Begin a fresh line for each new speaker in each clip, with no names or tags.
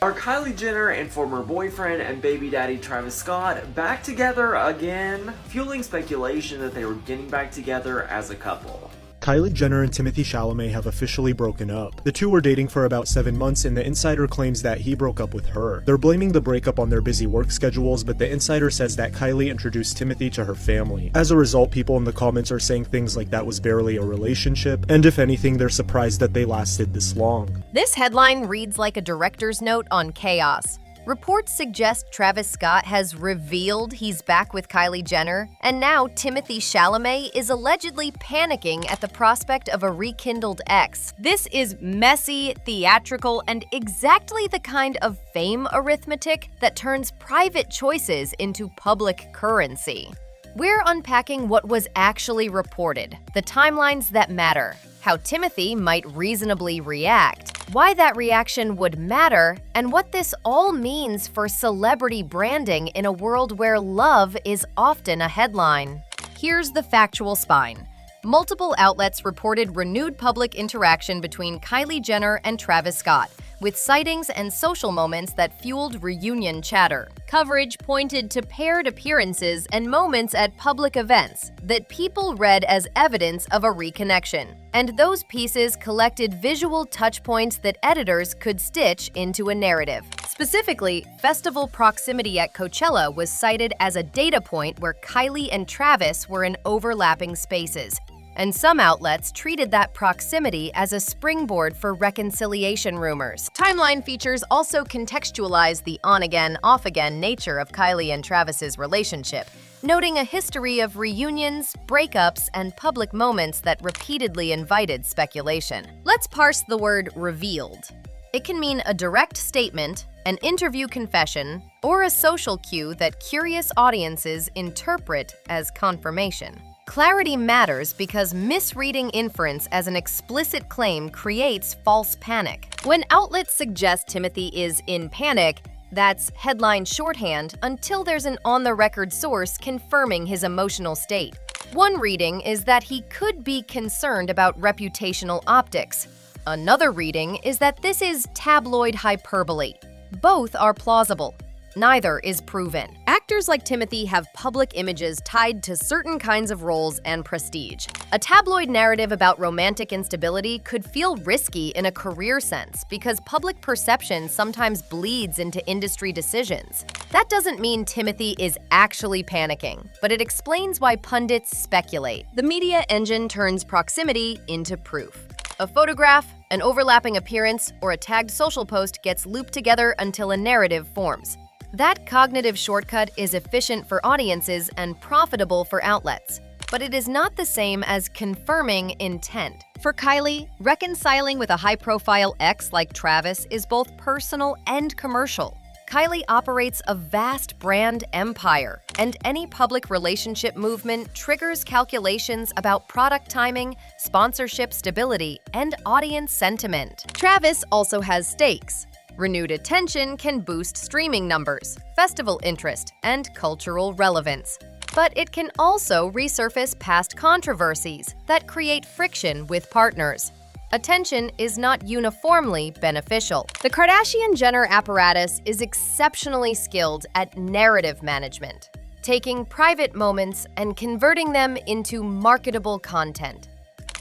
Are Kylie Jenner and former boyfriend and baby daddy Travis Scott back together again? Fueling speculation that they were getting back together as a couple.
Kylie Jenner and Timothée Chalamet have officially broken up. The two were dating for about 7 months, and the insider claims that he broke up with her. They're blaming the breakup on their busy work schedules, but the insider says that Kylie introduced Timothée to her family. As a result, people in the comments are saying things like that was barely a relationship, and if anything, they're surprised that they lasted this long.
This headline reads like a director's note on chaos. Reports suggest Travis Scott has revealed he's back with Kylie Jenner, and now Timothée Chalamet is allegedly panicking at the prospect of a rekindled ex. This is messy, theatrical, and exactly the kind of fame arithmetic that turns private choices into public currency. We're unpacking what was actually reported, the timelines that matter, how Timothée might reasonably react, why that reaction would matter, and what this all means for celebrity branding in a world where love is often a headline. Here's the factual spine. Multiple outlets reported renewed public interaction between Kylie Jenner and Travis Scott, with sightings and social moments that fueled reunion chatter. Coverage pointed to paired appearances and moments at public events that people read as evidence of a reconnection. And those pieces collected visual touchpoints that editors could stitch into a narrative. Specifically, festival proximity at Coachella was cited as a data point where Kylie and Travis were in overlapping spaces. And some outlets treated that proximity as a springboard for reconciliation rumors. Timeline features also contextualize the on-again, off-again nature of Kylie and Travis's relationship, noting a history of reunions, breakups, and public moments that repeatedly invited speculation. Let's parse the word revealed. It can mean a direct statement, an interview confession, or a social cue that curious audiences interpret as confirmation. Clarity matters because misreading inference as an explicit claim creates false panic. When outlets suggest Timothée is in panic, that's headline shorthand until there's an on-the-record source confirming his emotional state. One reading is that he could be concerned about reputational optics. Another reading is that this is tabloid hyperbole. Both are plausible. Neither is proven. Actors like Timothée have public images tied to certain kinds of roles and prestige. A tabloid narrative about romantic instability could feel risky in a career sense because public perception sometimes bleeds into industry decisions. That doesn't mean Timothée is actually panicking, but it explains why pundits speculate. The media engine turns proximity into proof. A photograph, an overlapping appearance, or a tagged social post gets looped together until a narrative forms. That cognitive shortcut is efficient for audiences and profitable for outlets, but it is not the same as confirming intent. For Kylie, reconciling with a high-profile ex like Travis is both personal and commercial. Kylie operates a vast brand empire, and any public relationship movement triggers calculations about product timing, sponsorship stability, and audience sentiment. Travis also has stakes. Renewed attention can boost streaming numbers, festival interest, and cultural relevance. But it can also resurface past controversies that create friction with partners. Attention is not uniformly beneficial. The Kardashian-Jenner apparatus is exceptionally skilled at narrative management, taking private moments and converting them into marketable content.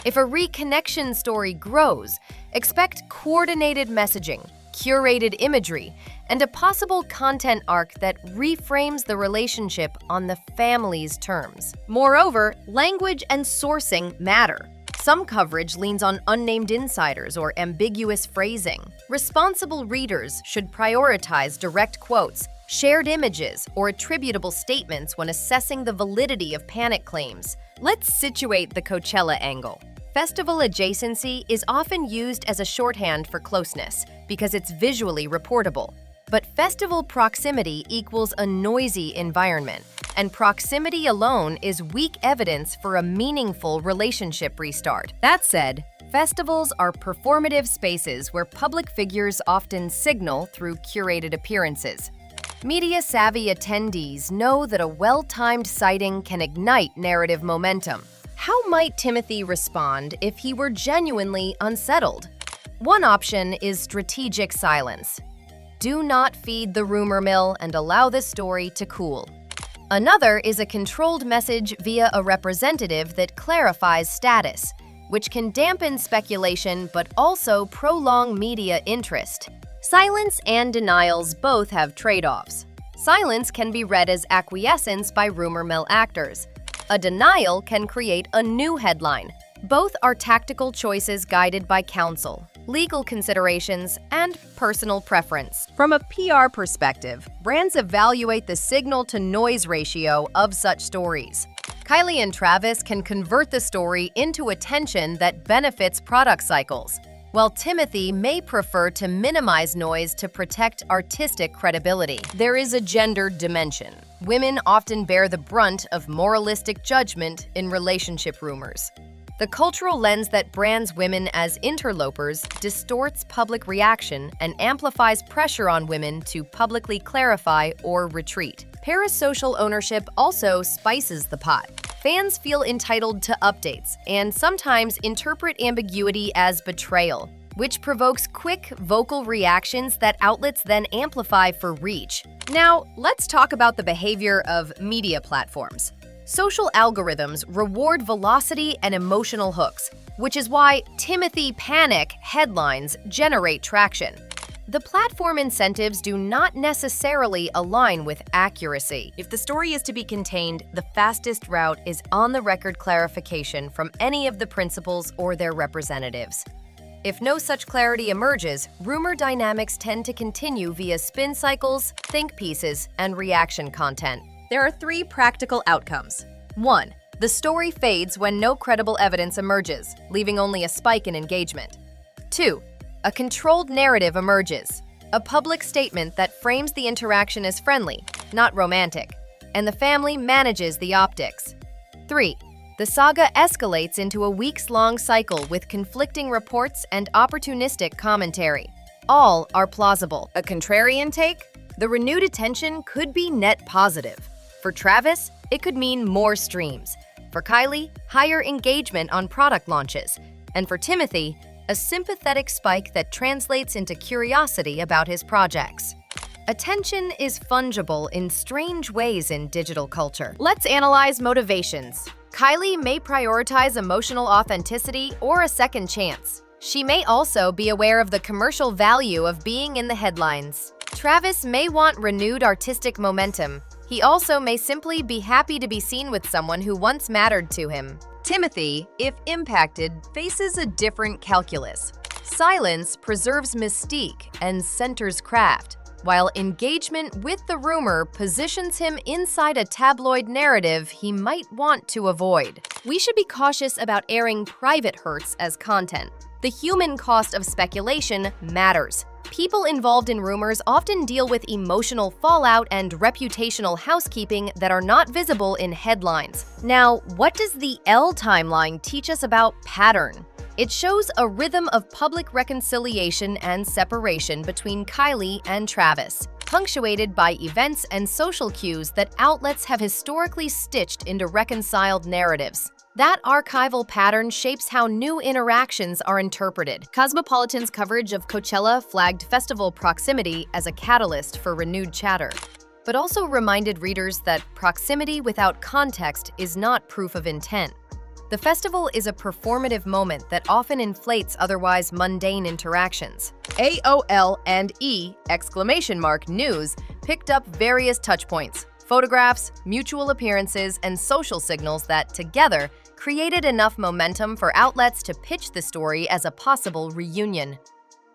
If a reconnection story grows, expect coordinated messaging, curated imagery, and a possible content arc that reframes the relationship on the family's terms. Moreover, language and sourcing matter. Some coverage leans on unnamed insiders or ambiguous phrasing. Responsible readers should prioritize direct quotes, shared images, or attributable statements when assessing the validity of panic claims. Let's situate the Coachella angle. Festival adjacency is often used as a shorthand for closeness because it's visually reportable. But festival proximity equals a noisy environment, and proximity alone is weak evidence for a meaningful relationship restart. That said, festivals are performative spaces where public figures often signal through curated appearances. Media-savvy attendees know that a well-timed sighting can ignite narrative momentum. How might Timothée respond if he were genuinely unsettled? One option is strategic silence. Do not feed the rumor mill and allow this story to cool. Another is a controlled message via a representative that clarifies status, which can dampen speculation but also prolong media interest. Silence and denials both have trade-offs. Silence can be read as acquiescence by rumor mill actors. A denial can create a new headline. Both are tactical choices guided by counsel, legal considerations, and personal preference. From a PR perspective, brands evaluate the signal-to-noise ratio of such stories. Kylie and Travis can convert the story into attention that benefits product cycles, while Timothée may prefer to minimize noise to protect artistic credibility. There is a gendered dimension. Women often bear the brunt of moralistic judgment in relationship rumors. The cultural lens that brands women as interlopers distorts public reaction and amplifies pressure on women to publicly clarify or retreat. Parasocial ownership also spices the pot. Fans feel entitled to updates and sometimes interpret ambiguity as betrayal, which provokes quick, vocal reactions that outlets then amplify for reach. Now, let's talk about the behavior of media platforms. Social algorithms reward velocity and emotional hooks, which is why Timothée panic headlines generate traction. The platform incentives do not necessarily align with accuracy. If the story is to be contained, the fastest route is on-the-record clarification from any of the principals or their representatives. If no such clarity emerges, rumor dynamics tend to continue via spin cycles, think pieces, and reaction content. There are 3 practical outcomes. 1. The story fades when no credible evidence emerges, leaving only a spike in engagement. 2. A controlled narrative emerges, a public statement that frames the interaction as friendly, not romantic, and the family manages the optics. 3. The saga escalates into a weeks-long cycle with conflicting reports and opportunistic commentary. All are plausible. A contrarian take? The renewed attention could be net positive. For Travis, it could mean more streams. For Kylie, higher engagement on product launches. And for Timothée, a sympathetic spike that translates into curiosity about his projects. Attention is fungible in strange ways in digital culture. Let's analyze motivations. Kylie may prioritize emotional authenticity or a second chance. She may also be aware of the commercial value of being in the headlines. Travis may want renewed artistic momentum. He also may simply be happy to be seen with someone who once mattered to him. Timothée, if impacted, faces a different calculus. Silence preserves mystique and centers craft, while engagement with the rumor positions him inside a tabloid narrative he might want to avoid. We should be cautious about airing private hurts as content. The human cost of speculation matters. People involved in rumors often deal with emotional fallout and reputational housekeeping that are not visible in headlines. Now, what does the L timeline teach us about pattern? It shows a rhythm of public reconciliation and separation between Kylie and Travis, punctuated by events and social cues that outlets have historically stitched into reconciled narratives. That archival pattern shapes how new interactions are interpreted. Cosmopolitan's coverage of Coachella flagged festival proximity as a catalyst for renewed chatter, but also reminded readers that proximity without context is not proof of intent. The festival is a performative moment that often inflates otherwise mundane interactions. AOL and News picked up various touchpoints, photographs, mutual appearances, and social signals that, together, created enough momentum for outlets to pitch the story as a possible reunion.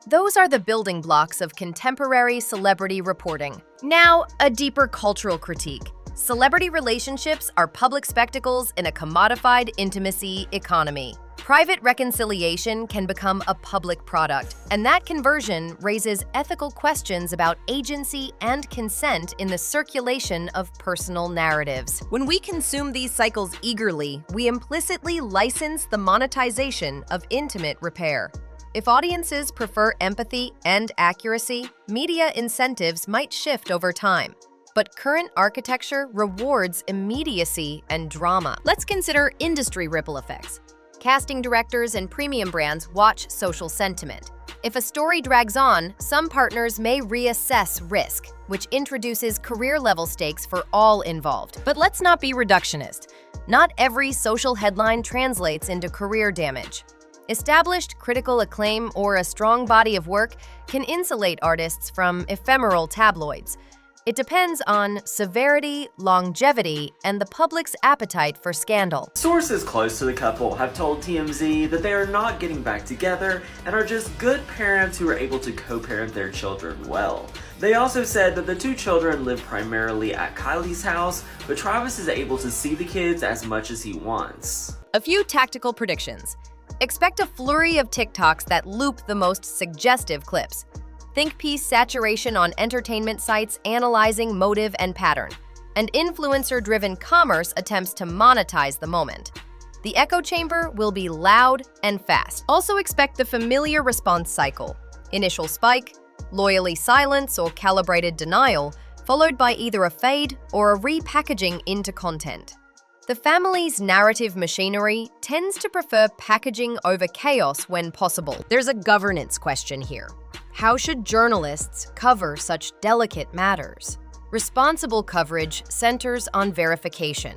Those are the building blocks of contemporary celebrity reporting. Now, a deeper cultural critique. Celebrity relationships are public spectacles in a commodified intimacy economy. Private reconciliation can become a public product, and that conversion raises ethical questions about agency and consent in the circulation of personal narratives. When we consume these cycles eagerly, we implicitly license the monetization of intimate repair. If audiences prefer empathy and accuracy, media incentives might shift over time. But current architecture rewards immediacy and drama. Let's consider industry ripple effects. Casting directors and premium brands watch social sentiment. If a story drags on, some partners may reassess risk, which introduces career-level stakes for all involved. But let's not be reductionist. Not every social headline translates into career damage. Established critical acclaim or a strong body of work can insulate artists from ephemeral tabloids. It depends on severity, longevity, and the public's appetite for scandal.
Sources close to the couple have told TMZ that they are not getting back together and are just good parents who are able to co-parent their children well. They also said that the two children live primarily at Kylie's house, but Travis is able to see the kids as much as he wants.
A few tactical predictions. Expect a flurry of TikToks that loop the most suggestive clips. Think piece saturation on entertainment sites analyzing motive and pattern, and influencer-driven commerce attempts to monetize the moment. The echo chamber will be loud and fast. Also expect the familiar response cycle: initial spike, loyally silence or calibrated denial, followed by either a fade or a repackaging into content. The family's narrative machinery tends to prefer packaging over chaos when possible. There's a governance question here. How should journalists cover such delicate matters? Responsible coverage centers on verification,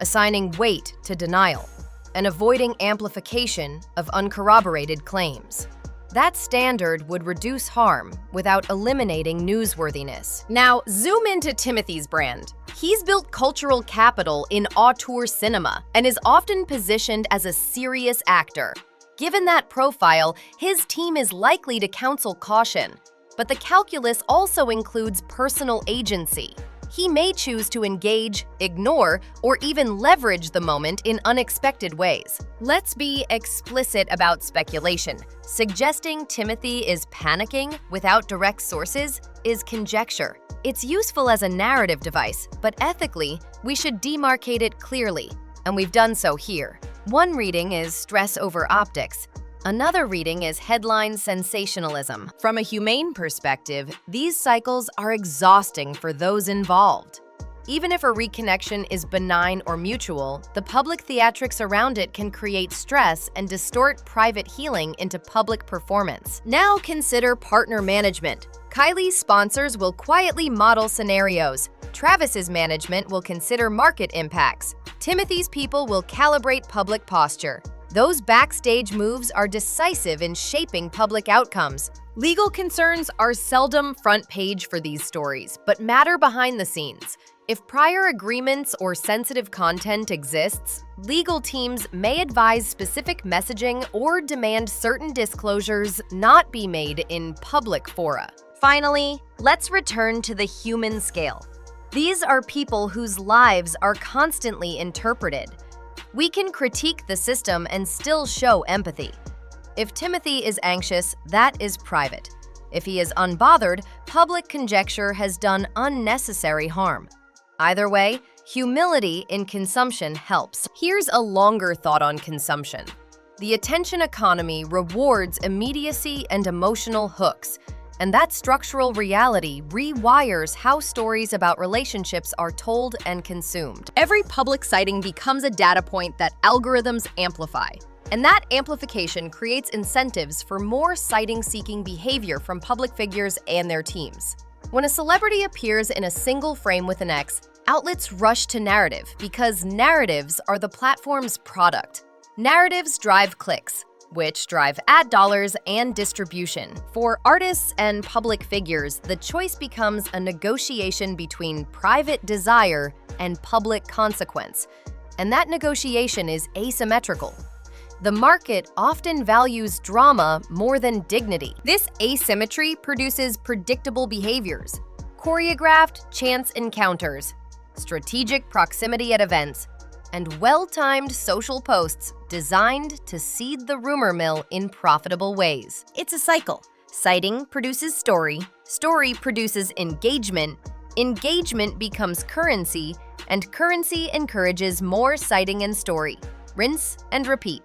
assigning weight to denial, and avoiding amplification of uncorroborated claims. That standard would reduce harm without eliminating newsworthiness. Now, zoom into Timothee's brand. He's built cultural capital in auteur cinema and is often positioned as a serious actor. Given that profile, his team is likely to counsel caution. But the calculus also includes personal agency. He may choose to engage, ignore, or even leverage the moment in unexpected ways. Let's be explicit about speculation. Suggesting Timothée is panicking without direct sources is conjecture. It's useful as a narrative device, but ethically, we should demarcate it clearly, and we've done so here. One reading is stress over optics. Another reading is headline sensationalism. From a humane perspective, these cycles are exhausting for those involved. Even if a reconnection is benign or mutual, the public theatrics around it can create stress and distort private healing into public performance. Now consider partner management. Kylie's sponsors will quietly model scenarios. Travis's management will consider market impacts. Timothee's people will calibrate public posture. Those backstage moves are decisive in shaping public outcomes. Legal concerns are seldom front page for these stories, but matter behind the scenes. If prior agreements or sensitive content exists, legal teams may advise specific messaging or demand certain disclosures not be made in public fora. Finally, let's return to the human scale. These are people whose lives are constantly interpreted. We can critique the system and still show empathy. If Timothée is anxious, that is private. If he is unbothered, public conjecture has done unnecessary harm. Either way, humility in consumption helps. Here's a longer thought on consumption. The attention economy rewards immediacy and emotional hooks, and that structural reality rewires how stories about relationships are told and consumed. Every public sighting becomes a data point that algorithms amplify, and that amplification creates incentives for more sighting-seeking behavior from public figures and their teams. When a celebrity appears in a single frame with an X, outlets rush to narrative because narratives are the platform's product. Narratives drive clicks, which drive ad dollars and distribution. For artists and public figures, the choice becomes a negotiation between private desire and public consequence, and that negotiation is asymmetrical. The market often values drama more than dignity. This asymmetry produces predictable behaviors, choreographed chance encounters, strategic proximity at events, and well-timed social posts designed to seed the rumor mill in profitable ways. It's a cycle. Sighting produces story, story produces engagement, engagement becomes currency, and currency encourages more sighting and story. Rinse and repeat.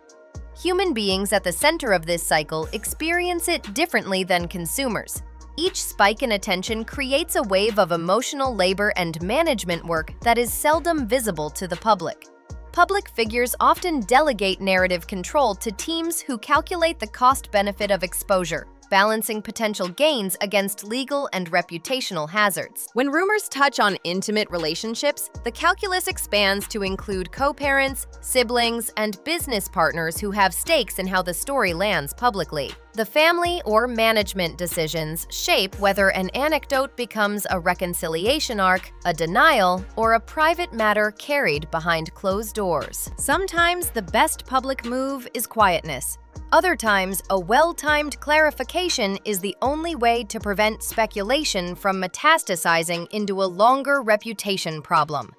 Human beings at the center of this cycle experience it differently than consumers. Each spike in attention creates a wave of emotional labor and management work that is seldom visible to the public. Public figures often delegate narrative control to teams who calculate the cost-benefit of exposure. balancing potential gains against legal and reputational hazards. When rumors touch on intimate relationships, the calculus expands to include co-parents, siblings, and business partners who have stakes in how the story lands publicly. The family or management decisions shape whether an anecdote becomes a reconciliation arc, a denial, or a private matter carried behind closed doors. Sometimes the best public move is quietness. Other times, a well-timed clarification is the only way to prevent speculation from metastasizing into a longer reputation problem.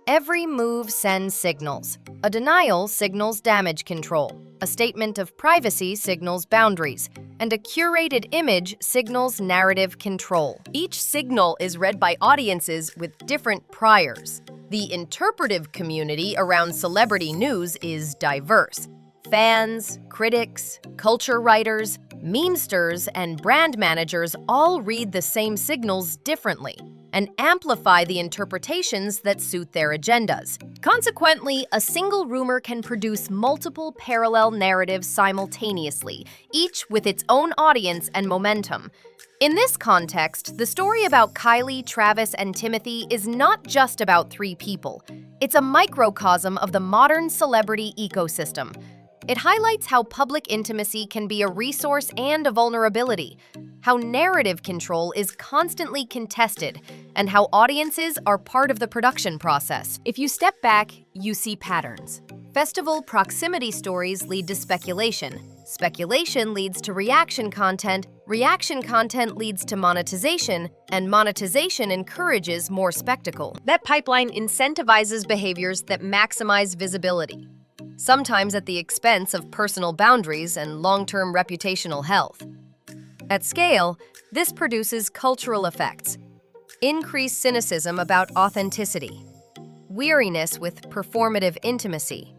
Every move sends signals. A denial signals damage control. A statement of privacy signals boundaries. And a curated image signals narrative control. Each signal is read by audiences with different priors. The interpretive community around celebrity news is diverse. Fans, critics, culture writers, memesters, and brand managers all read the same signals differently and amplify the interpretations that suit their agendas. Consequently, a single rumor can produce multiple parallel narratives simultaneously, each with its own audience and momentum. In this context, the story about Kylie, Travis, and Timothée is not just about three people. It's a microcosm of the modern celebrity ecosystem. It highlights how public intimacy can be a resource and a vulnerability, how narrative control is constantly contested, and how audiences are part of the production process. If you step back, you see patterns. Festival proximity stories lead to speculation. Speculation leads to reaction content leads to monetization, and monetization encourages more spectacle. That pipeline incentivizes behaviors that maximize visibility, sometimes at the expense of personal boundaries and long-term reputational health. At scale, this produces cultural effects: increased cynicism about authenticity, weariness with performative intimacy,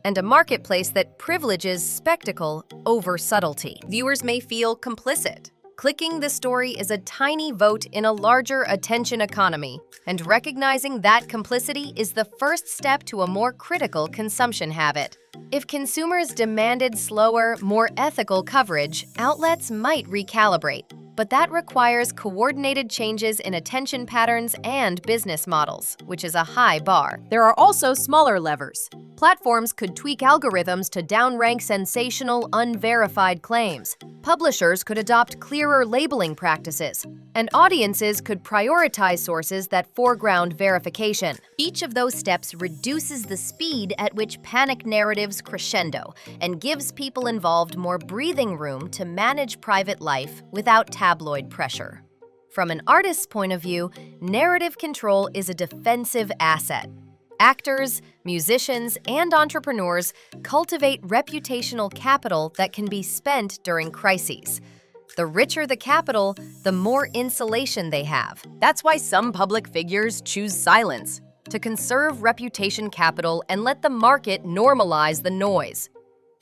and a marketplace that privileges spectacle over subtlety. Viewers may feel complicit. Clicking the story is a tiny vote in a larger attention economy, and recognizing that complicity is the first step to a more critical consumption habit. If consumers demanded slower, more ethical coverage, outlets might recalibrate, but that requires coordinated changes in attention patterns and business models, which is a high bar. There are also smaller levers. Platforms could tweak algorithms to downrank sensational, unverified claims. Publishers could adopt clearer labeling practices, and audiences could prioritize sources that foreground verification. Each of those steps reduces the speed at which panic narratives crescendo and gives people involved more breathing room to manage private life without tabloid pressure. From an artist's point of view, narrative control is a defensive asset. Actors, musicians, and entrepreneurs cultivate reputational capital that can be spent during crises. The richer the capital, the more insulation they have. That's why some public figures choose silence, to conserve reputation capital and let the market normalize the noise.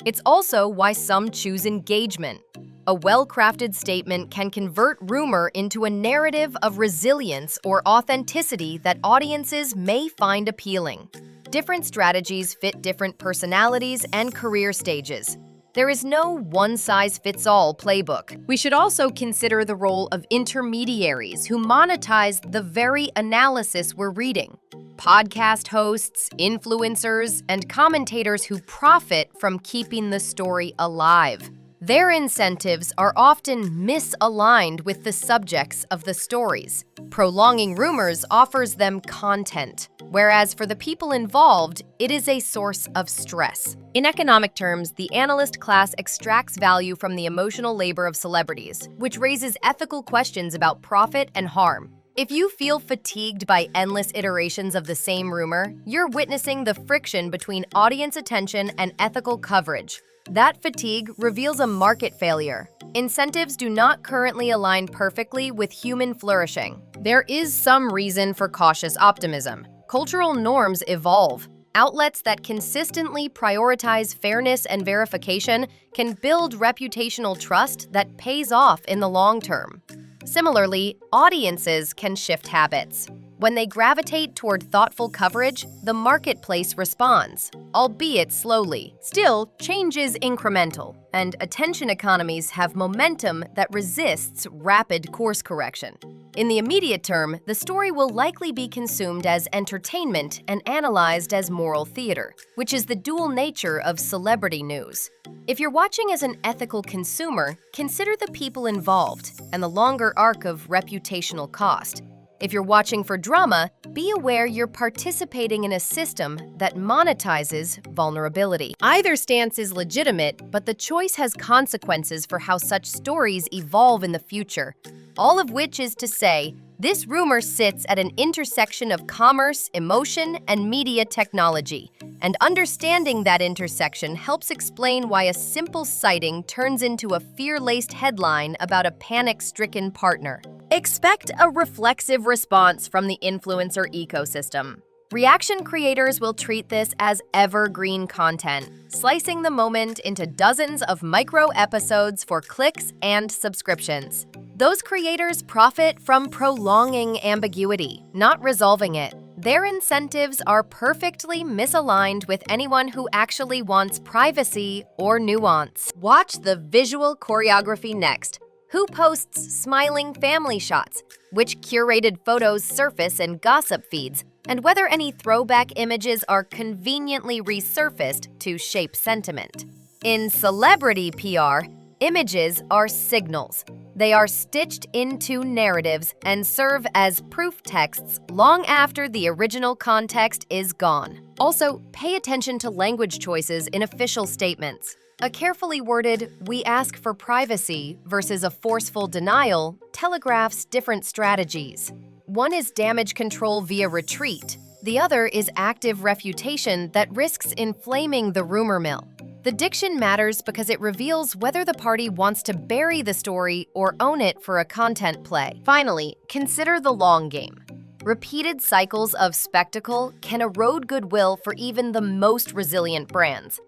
It's also why some choose engagement. A well-crafted statement can convert rumor into a narrative of resilience or authenticity that audiences may find appealing. Different strategies fit different personalities and career stages. There is no one-size-fits-all playbook. We should also consider the role of intermediaries who monetize the very analysis we're reading. Podcast hosts, influencers, and commentators who profit from keeping the story alive. Their incentives are often misaligned with the subjects of the stories. Prolonging rumors offers them content, whereas for the people involved, it is a source of stress. In economic terms, the analyst class extracts value from the emotional labor of celebrities, which raises ethical questions about profit and harm. If you feel fatigued by endless iterations of the same rumor, you're witnessing the friction between audience attention and ethical coverage. That fatigue reveals a market failure. Incentives do not currently align perfectly with human flourishing. There is some reason for cautious optimism. Cultural norms evolve. Outlets that consistently prioritize fairness and verification can build reputational trust that pays off in the long term. Similarly, audiences can shift habits. When they gravitate toward thoughtful coverage, the marketplace responds, albeit slowly. Still, change is incremental, and attention economies have momentum that resists rapid course correction. In the immediate term, the story will likely be consumed as entertainment and analyzed as moral theater, which is the dual nature of celebrity news. If you're watching as an ethical consumer, consider the people involved and the longer arc of reputational cost. If you're watching for drama, be aware you're participating in a system that monetizes vulnerability. Either stance is legitimate, but the choice has consequences for how such stories evolve in the future. All of which is to say, this rumor sits at an intersection of commerce, emotion, and media technology. And understanding that intersection helps explain why a simple sighting turns into a fear-laced headline about a panic-stricken partner. Expect a reflexive response from the influencer ecosystem. Reaction creators will treat this as evergreen content, slicing the moment into dozens of micro-episodes for clicks and subscriptions. Those creators profit from prolonging ambiguity, not resolving it. Their incentives are perfectly misaligned with anyone who actually wants privacy or nuance. Watch the visual choreography next. Who posts smiling family shots? Which curated photos surface in gossip feeds? And whether any throwback images are conveniently resurfaced to shape sentiment. In celebrity PR, images are signals. They are stitched into narratives and serve as proof texts long after the original context is gone. Also, pay attention to language choices in official statements. A carefully worded, "we ask for privacy" versus a forceful denial telegraphs different strategies. One is damage control via retreat. The other is active refutation that risks inflaming the rumor mill. The diction matters because it reveals whether the party wants to bury the story or own it for a content play. Finally, consider the long game. Repeated cycles of spectacle can erode goodwill for even the most resilient brands.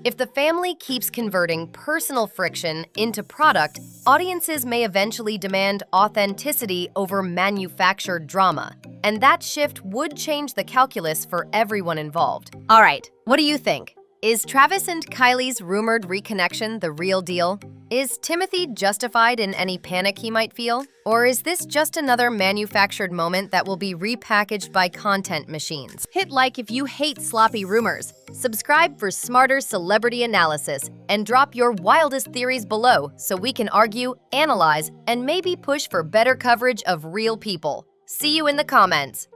If the family keeps converting personal friction into product, audiences may eventually demand authenticity over manufactured drama. And that shift would change the calculus for everyone involved. All right, what do you think? Is Travis and Kylie's rumored reconnection the real deal? Is Timothée justified in any panic he might feel? Or is this just another manufactured moment that will be repackaged by content machines? Hit like if you hate sloppy rumors, subscribe for smarter celebrity analysis, and drop your wildest theories below so we can argue, analyze, and maybe push for better coverage of real people. See you in the comments.